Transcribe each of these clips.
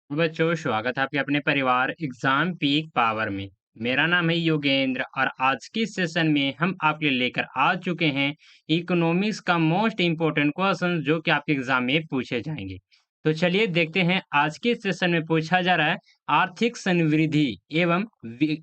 बच्चों, स्वागत है आपके अपने परिवार एग्जाम पीक पावर में। मेरा नाम है योगेंद्र और आज की सेशन में हम आपके लिए लेकर आ चुके हैं इकोनॉमिक्स का मोस्ट इम्पोर्टेंट क्वेश्चन जो कि आपके एग्जाम में पूछे जाएंगे। तो चलिए देखते हैं आज के सेशन में पूछा जा रहा है आर्थिक संवृद्धि एवं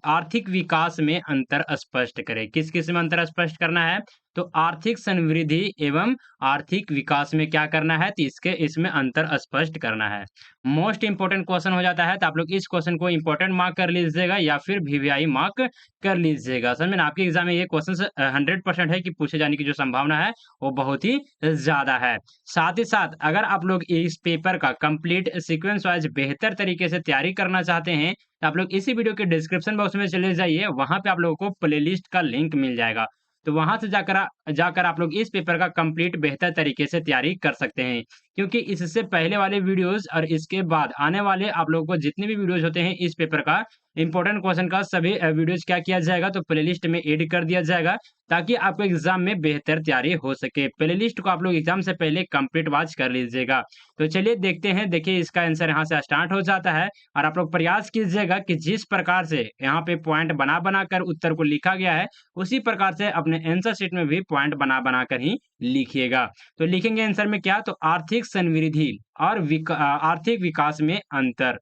आर्थिक विकास में अंतर स्पष्ट करें। किस किस में अंतर स्पष्ट करना है? तो आर्थिक संवृद्धि एवं आर्थिक विकास में क्या करना है? तो इसके इसमें अंतर स्पष्ट करना है। मोस्ट इम्पोर्टेंट क्वेश्चन हो जाता है, तो आप लोग इस क्वेश्चन को इम्पोर्टेंट मार्क कर लीजिएगा या फिर वीवीआई मार्क कर लीजिएगा। समझ में ना? आपके एग्जाम में ये क्वेश्चन 100% है कि पूछे जाने की जो संभावना है वो बहुत ही ज्यादा है। साथ ही साथ अगर आप लोग इस पेपर का कंप्लीट सीक्वेंस वाइज बेहतर तरीके से तैयारी करना चाहते हैं तो आप लोग इसी वीडियो के डिस्क्रिप्शन बॉक्स में चले जाइए, वहां पे आप लोगों को प्लेलिस्ट का लिंक मिल जाएगा। तो वहां से जाकर आप लोग इस पेपर का कंप्लीट बेहतर तरीके से तैयारी कर सकते हैं। क्योंकि इससे पहले वाले वीडियोस और इसके बाद आने वाले आप लोगों को जितने भी वीडियोस होते हैं इस पेपर का इंपॉर्टेंट क्वेश्चन का सभी वीडियोस क्या किया जाएगा, तो प्लेलिस्ट में ऐड कर दिया जाएगा ताकि आपको एग्जाम में बेहतर तैयारी हो सके। प्लेलिस्ट को आप लोग एग्जाम से पहले कंप्लीट वॉच कर लीजिएगा। तो चलिए देखते हैं। देखिए इसका आंसर यहाँ से स्टार्ट हो जाता है और आप लोग प्रयास कीजिएगा कि जिस प्रकार से यहाँ पे पॉइंट बना बना कर उत्तर को लिखा गया है उसी प्रकार से अपने आंसर शीट में भी पॉइंट बना बना कर ही लिखिएगा। तो लिखेंगे आंसर में क्या? तो आर्थिक संवृद्धि और आर्थिक विकास में अंतर।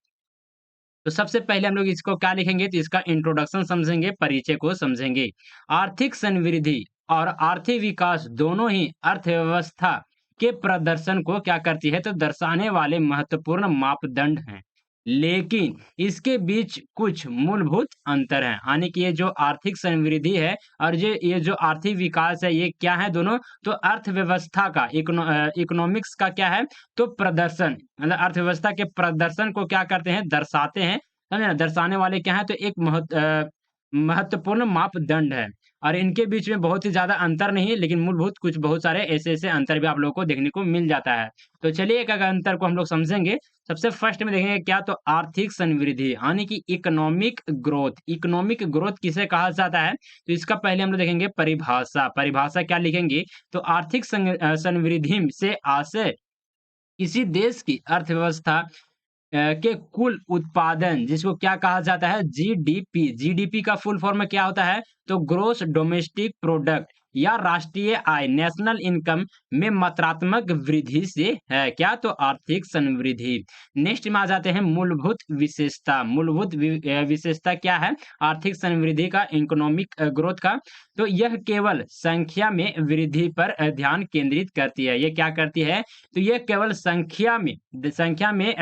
तो सबसे पहले हम लोग इसको क्या लिखेंगे? तो इसका इंट्रोडक्शन समझेंगे, परिचय को समझेंगे। आर्थिक संवृद्धि और आर्थिक विकास दोनों ही अर्थव्यवस्था के प्रदर्शन को क्या करती है? तो दर्शाने वाले महत्वपूर्ण मापदंड हैं। लेकिन इसके बीच कुछ मूलभूत अंतर हैं। यानी कि ये जो आर्थिक संवृद्धि है और ये जो आर्थिक विकास है, ये क्या है दोनों? तो अर्थव्यवस्था का इकोनॉमिक्स का क्या है? तो प्रदर्शन, मतलब अर्थव्यवस्था के प्रदर्शन को क्या करते हैं? दर्शाते हैं। समझे ना? दर्शाने वाले क्या हैं? तो एक महत्वपूर्ण मापदंड है और इनके बीच में बहुत ही ज़्यादा अंतर नहीं है, लेकिन मूलभूत कुछ बहुत सारे ऐसे-ऐसे अंतर भी आप लोगों को देखने को मिल जाता है। तो चलिए एक-एक अंतर को हम लोग समझेंगे। सबसे फर्स्ट में देखेंगे क्या? तो आर्थिक संवृद्धि यानी कि इकोनॉमिक ग्रोथ। इकोनॉमिक ग्रोथ किसे कहा जाता है? तो इसका पहले हम लोग देखेंगे परिभाषा। परिभाषा क्या लिखेंगे? तो आर्थिक संवृद्धि से आशय किसी देश की अर्थव्यवस्था के कुल उत्पादन जिसको क्या कहा जाता है? जीडीपी। जीडीपी का फुल फॉर्म में क्या होता है? तो ग्रोस डोमेस्टिक प्रोडक्ट या राष्ट्रीय आय, नेशनल इनकम में मात्रात्मक वृद्धि से है क्या? तो आर्थिक संवृद्धि। नेक्स्ट में आ जाते हैं मूलभूत विशेषता। मूलभूत विशेषता क्या है आर्थिक संवृद्धि का, इकोनॉमिक ग्रोथ का? तो यह केवल संख्या में वृद्धि पर ध्यान केंद्रित करती है। ये क्या करती है? तो ये केवल संख्या में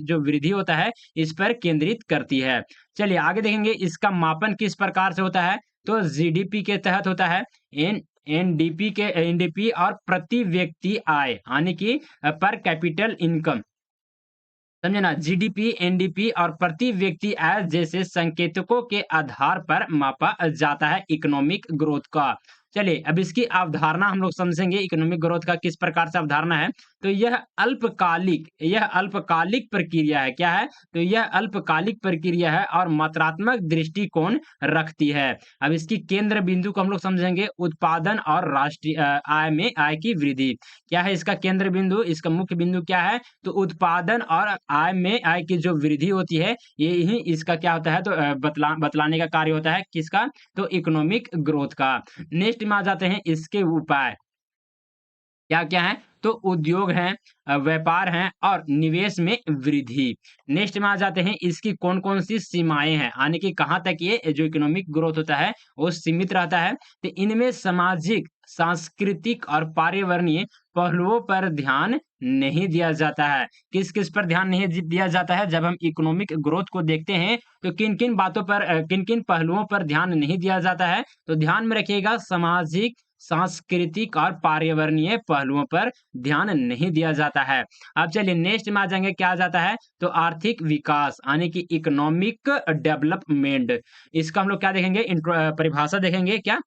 जो वृद्धि होता है इस पर केंद्रित करती है। चलिए आगे देखेंगे इसका मापन किस प्रकार से होता है? तो जीडीपी के तहत होता है। एन एनडीपी और प्रति व्यक्ति आय यानी कि पर कैपिटल इनकम। समझे ना? जीडीपी, एनडीपी और प्रति व्यक्ति आय जैसे संकेतकों के आधार पर मापा जाता है इकोनॉमिक ग्रोथ का। चलिए अब इसकी अवधारणा हम लोग समझेंगे इकोनॉमिक ग्रोथ का किस प्रकार से अवधारणा है। तो यह अल्पकालिक प्रक्रिया है। क्या है? तो यह अल्पकालिक प्रक्रिया है और मात्रात्मक दृष्टिकोण रखती है। अब इसकी केंद्र बिंदु को हम लोग समझेंगे उत्पादन और राष्ट्रीय आय में आय की वृद्धि। क्या है इसका केंद्र बिंदु? इसका मुख्य बिंदु क्या है? तो उत्पादन और आय में आय की जो वृद्धि होती है ये ही इसका क्या होता है? तो बतलाने का कार्य होता है किसका? तो इकोनॉमिक ग्रोथ का। नेक्स्ट में आ जाते हैं इसके उपाय। क्या-क्या हैं? तो उद्योग हैं, व्यापार हैं और निवेश में वृद्धि। नेक्स्ट में आ जाते हैं इसकी कौन-कौन सी सीमाएँ हैं, यानी कि कहाँ तक ये जो इकोनॉमिक ग्रोथ होता है वो सीमित रहता है। तो इनमें सामाजिक, सांस्कृतिक और पर्यावरणीय पहलुओं पर ध्यान नहीं दिया जाता है। किस-किस पर ध्यान नहीं दिया जाता है? जब हम इकोनॉमिक ग्रोथ को देखते हैं तो किन-किन बातों पर किन-किन पहलुओं पर ध्यान नहीं दिया जाता है? तो ध्यान में रखिएगा सामाजिक, सांस्कृतिक और पर्यावरणीय पहलुओं पर ध्यान नहीं दिया जाता है। अब चलिए नेक्स्ट में आ जाएँगे क्या आ जाता है? तो आर्थिक विकास यानी कि इकोनॉमिक डेवलपमेंट। इसका हम लोग क्या देखेंगे? परिभाषा देखेंगे क्या?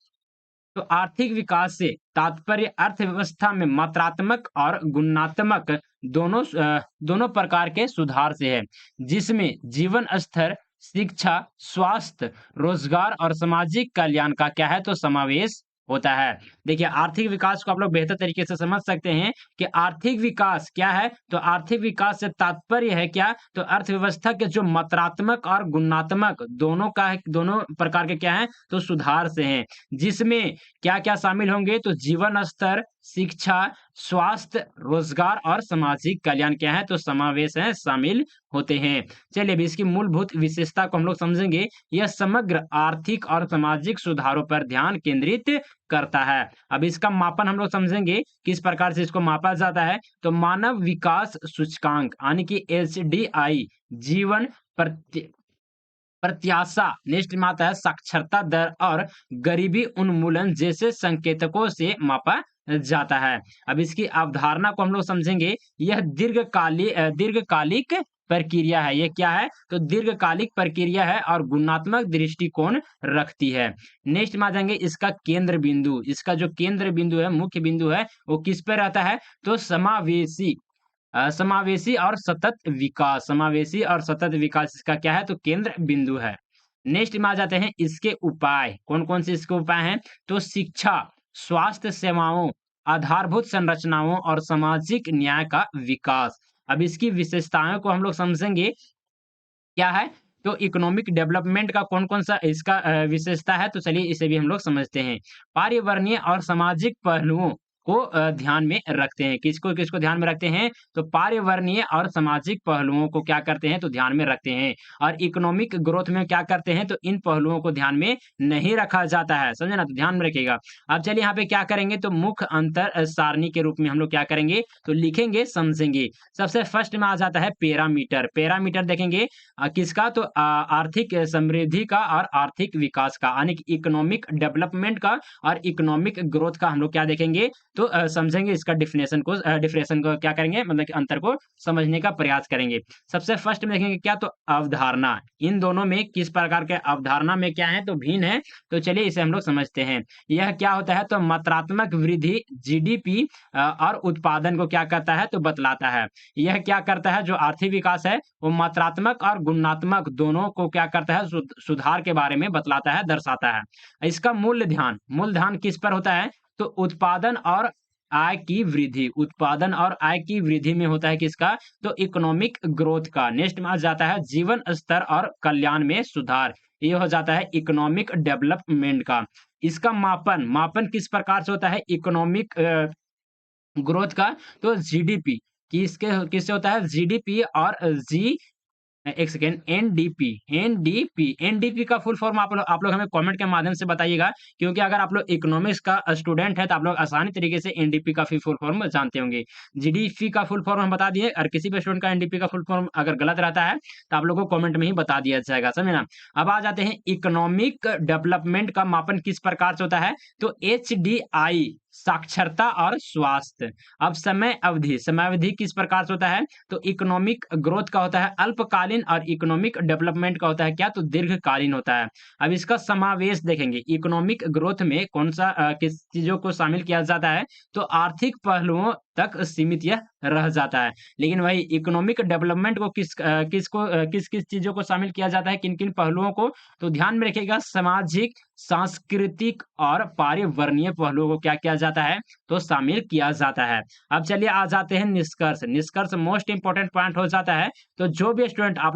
तो आर्थिक विकास से तात्पर्य अर्थव्यवस्था में मात्रात्मक और गुणात्मक दोनों प्रकार के सुधार से है, जिसमें जीवन स्तर, शिक्षा, स्वास्थ्य, रोजगार और सामाजिक कल्याण का क्या है? तो समावेश होता है। देखिए आर्थिक विकास को आप लोग बेहतर तरीके से समझ सकते हैं कि आर्थिक विकास क्या है? तो आर्थिक विकास से तात्पर्य है क्या? तो अर्थव्यवस्था के जो मात्रात्मक और गुणात्मक दोनों का है, दोनों प्रकार के क्या हैं? तो सुधार से हैं। जिसमें क्या-क्या शामिल होंगे? तो जीवन स्तर, शिक्षा, स्वास्थ्य, रोजगार और सामाजिक कल्याण क्या है? तो समावेश है, शामिल होते हैं। चलिए अभी इसकी मूलभूत विशेषता को हम लोग समझेंगे। यह समग्र आर्थिक और सामाजिक सुधारों पर ध्यान केंद्रित करता है। अब इसका मापन हम लोग समझेंगे, किस प्रकार से इसको मापा जाता है। तो मानव विकास सूचकांक यानी कि एचडीआई, जीवन प्रत्य प्रत्याशा, नेक्स्ट में आता है साक्षरता दर और गरीबी उन्मूलन जैसे संकेतकों से मापा जाता है। अब इसकी अवधारणा को हम लोग समझेंगे। यह दीर्घकालिक प्रक्रिया है। ये क्या है? तो दीर्घकालिक प्रक्रिया है और गुणात्मक दृष्टिकोण रखती है। नेक्स्ट में आ जाएँगे इसका केंद्र बिंदु। इसका जो केंद्र बिंदु है, मुख्य बिंदु है, वो किस पे रहता है? तो समावेशी और सतत विकास इसका क्या है? तो केंद्र बिंदु है। नेक्स्ट में आ जाते हैं इसके उपाय। कौन-कौन से इसके उपाय हैं? तो शिक्षा, स्वास्थ्य सेवाओं, आधारभूत संरचनाओं और सामाजिक न्याय का विकास। अब इसकी विशेषताओं को हम लोग समझेंगे, क्या है? तो इकोनॉमिक डेवलपमेंट का कौन-कौन सा इसका विशेषता है? तो चलिए इसे भी हम लोग समझते हैं। पर्यावरणीय और सामाजिक पहलुओं को ध्यान में रखते हैं। किसको ध्यान में रखते हैं? तो पर्यावरणीय और सामाजिक पहलुओं को क्या करते हैं? तो ध्यान में रखते हैं। और इकोनॉमिक ग्रोथ में क्या करते हैं? तो इन पहलुओं को ध्यान में नहीं रखा जाता है। समझे ना? तो ध्यान में रखिएगा। अब चलिए यहाँ पे क्या करेंगे? तो मुख्य अंतर सारणी के रूप में हम लोग क्या करेंगे? तो लिखेंगे, समझेंगे। सबसे फर्स्ट में आ जाता है पैरामीटर। पैरामीटर देखेंगे किसका? तो आर्थिक समृद्धि का और आर्थिक विकास का, यानी कि इकोनॉमिक डेवलपमेंट का और इकोनॉमिक ग्रोथ का हम लोग क्या देखेंगे? तो समझेंगे इसका डिफिनेशन को क्या करेंगे? मतलब कि अंतर को समझने का प्रयास करेंगे। सबसे फर्स्ट में देखेंगे क्या? तो अवधारणा। इन दोनों में किस प्रकार के अवधारणा में क्या है? तो भिन्न है। तो चलिए इसे हम लोग समझते हैं। यह क्या होता है? तो मात्रात्मक वृद्धि जीडीपी और उत्पादन को क्या करता है? तो बतलाता है। यह क्या करता है? जो आर्थिक विकास है वो मात्रात्मक और गुणात्मक दोनों को क्या करता है? सुधार के बारे में बतलाता है, दर्शाता है। इसका मूल ध्यान किस पर होता है? तो उत्पादन और आय की वृद्धि। उत्पादन और आय की वृद्धि में होता है किसका? तो इकोनॉमिक ग्रोथ का। नेक्स्ट में आ जाता है जीवन स्तर और कल्याण में सुधार। ये हो जाता है इकोनॉमिक डेवलपमेंट का। इसका मापन किस प्रकार से होता है? इकोनॉमिक ग्रोथ का। तो जीडीपी किससे होता है? जीडीपी और जी एक सेकेंड, एनडीपी का फुल फॉर्म आप लोग हमें कमेंट के माध्यम से बताइएगा, क्योंकि अगर आप लोग इकोनॉमिक्स का स्टूडेंट है तो आप लोग आसानी तरीके से एनडीपी का फुल फॉर्म जानते होंगे। जीडीपी का फुल फॉर्म हम बता दिए, और किसी भी स्टूडेंट का एनडीपी का फुल फॉर्म अगर गलत रहता है तो आप लोगों को कमेंट में ही बता दिया जाएगा, समझे ना? अब आ जाते हैं इकोनॉमिक डेवलपमेंट का मापन किस प्रकार से होता है? तो एचडीआई, साक्षरता और स्वास्थ्य। अब समय अवधि किस प्रकार से होता है? तो इकोनॉमिक ग्रोथ का होता है अल्पकालीन और इकोनॉमिक डेवलपमेंट का होता है क्या? तो दीर्घकालीन होता है। अब इसका समावेश देखेंगे, इकोनॉमिक ग्रोथ में किस चीजों को शामिल किया जाता है? तो आर्थिक पहलुओं तक सीमित यह रह जाता है। लेकिन वही इकोनॉमिक डेवलपमेंट को किस-किस चीजों को शामिल किया जाता है? किन-किन पहलुओं को? तो ध्यान में रखिएगा, सामाजिक, सांस्कृतिक और पर्यावरणीय पहलुओं को क्या किया जाता है? तो शामिल किया जाता है। अब चलिए आ जाते हैं निष्कर्ष। निष्कर्ष मोस्ट इम्पोर्टेंट पॉइंट हो जाता है। तो जो भी स्टूडेंट आप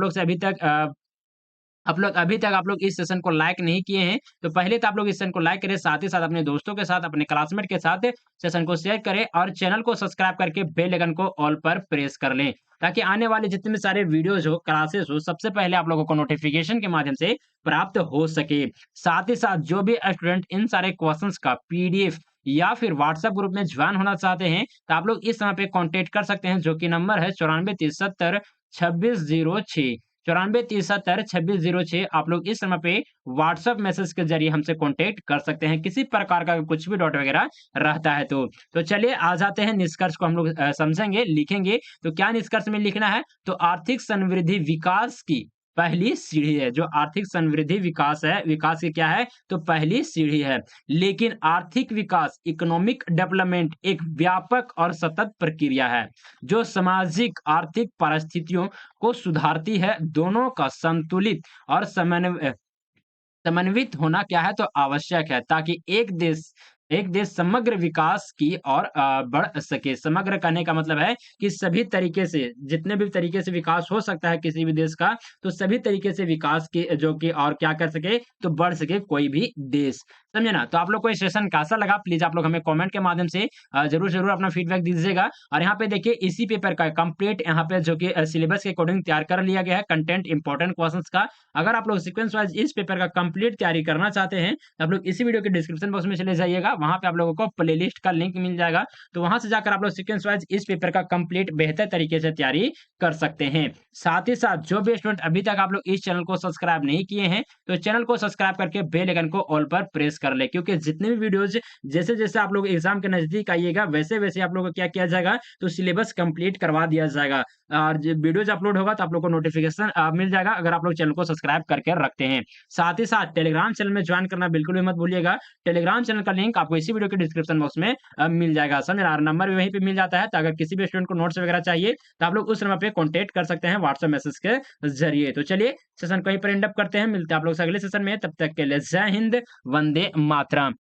लोग इस सेशन को लाइक नहीं किए हैं, तो पहले तो आप लोग इस सेशन को लाइक करें, साथ ही साथ अपने दोस्तों के साथ, अपने क्लासमेट के साथ सेशन को शेयर करें और चैनल को सब्सक्राइब करके बेल आइकन को ऑल पर प्रेस कर लें, ताकि आने वाले जितने भी सारे वीडियोज़ हो, क्लासेस हो, सबसे पहले आप लोगों को नोटिफ़िकेशन के माध्यम से प्राप्त हो सके। साथ ही साथ जो भी स्टूडेंट इन सारे क्वेश्चंस का पीडीएफ या फिर व्हाट्सएप ग्रुप में जॉइन होना चाहते हैं, तो आप लोग इस समय पे कॉन्टैक्ट कर सकते हैं, जो कि नंबर है 94 370 2606। 94 370 2606 आप लोग इस समय पे व्हाट्सएप मैसेज के जरिए हमसे कॉन्टैक्ट कर सकते हैं, किसी प्रकार का कुछ भी डाउट वगैरह रहता है तो। तो चलिए आ जाते हैं निष्कर्ष को हम लोग समझेंगे, लिखेंगे। तो क्या निष्कर्ष में लिखना है? तो आर्थिक समृद्धि विकास की पहली सीढ़ी है। जो आर्थिक समृद्धि विकास है, विकास की क्या है? तो पहली सीढ़ी है। लेकिन आर्थिक विकास, इकोनॉमिक डेवलपमेंट एक व्यापक और सतत प्रक्रिया है, जो सामाजिक आर्थिक परिस्थितियों को सुधारती है। दोनों का संतुलित और समन्वित होना क्या है? तो आवश्यक है, ताकि एक देश एक देश समग्र विकास की ओर बढ़ सके। समग्र कहने का मतलब है कि सभी तरीके से, जितने भी तरीके से विकास हो सकता है किसी भी देश का, तो सभी तरीके से विकास की जो कि और क्या कर सके, तो बढ़ सके कोई भी देश। समझे ना? तो आप लोग को ये सेशन कैसा लगा? प्लीज़ आप लोग हमें कमेंट के माध्यम से ज़रूर अपना फीडबैक दीजिएगा। और यहाँ पे देखिए इसी पेपर का कंप्लीट यहाँ पे जो कि सिलेबस के अकॉर्डिंग तैयार कर लिया गया है कंटेंट इंपोर्टेंट क्वेश्चंस का। अगर आप लोग सीक्वेंस वाइज़ इस पेपर का कंप्लीट तैयारी करना चाहते हैं, तो आप लोग इसी वीडियो के डिस्क्रिप्शन बॉक्स में चले जाइएगा, वहाँ पे आप लोगों को प्लेलिस्ट का लिंक मिल जाएगा। तो वहाँ से जाकर आप लोग सीक्वेंस वाइज़ इस पेपर का कंप्लीट बेहतर तरीके से तैयारी कर सकते हैं। साथ ही साथ जो भी स्टूडेंट अभी तक आप लोग इस चैनल को सब्सक्राइब नहीं किए हैं, तो चैनल को सब्सक्राइब करके बेल आइकन को ऑल पर प्रेस कर लें, क्योंकि जितने भी वीडियोज़ जैसे-जैसे आप लोग एग्ज़ाम के नज़दीक आइएगा, वैसे-वैसे आप लोगों को क्या किया जाएगा, तो सिलेबस कंप्लीट करवा दिया जाएगा। और जब वीडियोज़ अपलोड होगा तो आप लोग को नोटिफ़िकेशन मिल जाएगा, अगर आप लोग चैनल को सब्सक्राइब करके रखते हैं। साथ ही साथ टेलीग्राम चैनल में जॉइन करना बिल्कुल भी मत भूलिएगा। टेलीग्राम चैनल का लिंक आपको इसी वीडियो के डिस्क्रिप्शन बॉक्स में मिल जाएगा। समझ रहे? और नंबर भी वहीं पे मिल जाता है, तो अगर किसी भी स्टूडेंट को नोट्स वगैरह चाहिए, तो आप लोग उस नंबर पे कॉन्टैक्ट कर सकते हैं व्हाट्सएप मैसेज के ज़रिए। तो चलिए सेशन को यहीं पर एंड अप करते हैं। मिलते हैं आप लोग से अगले सेशन में, तब तक के लिए जय हिंद, वंदे मातरम।